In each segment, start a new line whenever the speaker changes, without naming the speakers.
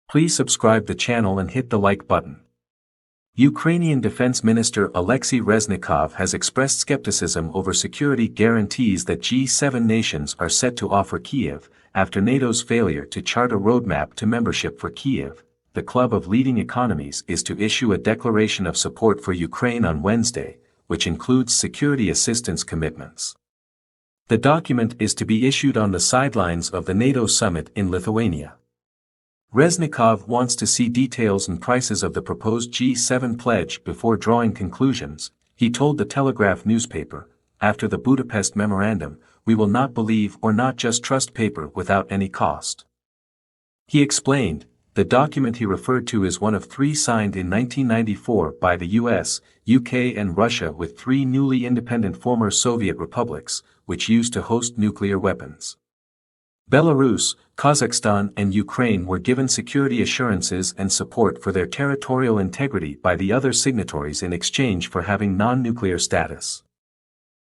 Please subscribe the channel and hit the like button. Ukrainian Defense Minister Aleksey Reznikov has expressed skepticism over security guarantees that G7 nations are set to offer Kiev, after NATO's failure to chart a roadmap to membership for Kiev. The club of leading economies is to issue a declaration of support for Ukraine on Wednesday, which includes security assistance commitments. The document is to be issued on the sidelines of the NATO summit in Lithuania. Reznikov wants to see details and prices of the proposed G7 pledge before drawing conclusions, he told the Telegraph newspaper. After the Budapest Memorandum, we will not believe or not just trust paper without any cost. He explained, the document he referred to is one of three signed in 1994 by the US, UK and Russia with three newly independent former Soviet republics, which used to host nuclear weapons. Belarus, Kazakhstan and Ukraine were given security assurances and support for their territorial integrity by the other signatories in exchange for having non-nuclear status.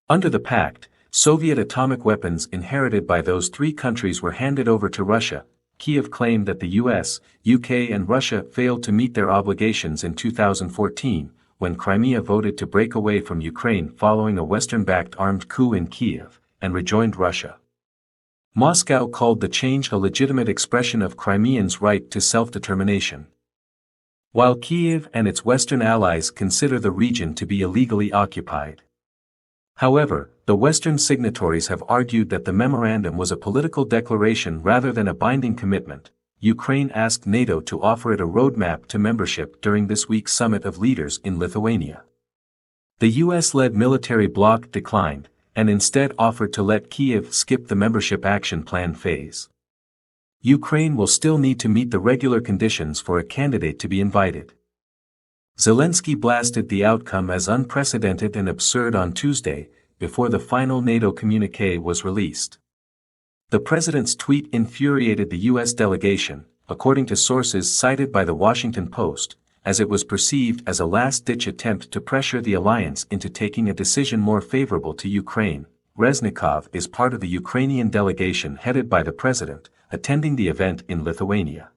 Under the pact, Soviet atomic weapons inherited by those three countries were handed over to Russia. Kiev claimed that the US, UK and Russia failed to meet their obligations in 2014, when Crimea voted to break away from Ukraine following a Western-backed armed coup in Kiev, and rejoined Russia. Moscow called the change a legitimate expression of Crimeans' right to self-determination. While Kiev and its Western allies consider the region to be illegally occupied. However, the Western signatories have argued that the memorandum was a political declaration rather than a binding commitment. Ukraine asked NATO to offer it a roadmap to membership during this week's summit of leaders in Lithuania. The US-led military bloc declined, and instead offered to let Kiev skip the membership action plan phase. Ukraine will still need to meet the regular conditions for a candidate to be invited. Zelensky blasted the outcome as unprecedented and absurd on Tuesday, before the final NATO communiqué was released. The president's tweet infuriated the U.S. delegation, according to sources cited by the Washington Post, as it was perceived as a last-ditch attempt to pressure the alliance into taking a decision more favorable to Ukraine. Reznikov is part of the Ukrainian delegation headed by the president, attending the event in Lithuania.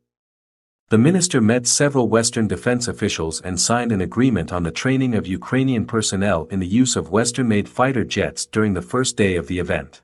The minister met several Western defense officials and signed an agreement on the training of Ukrainian personnel in the use of Western-made fighter jets during the first day of the event.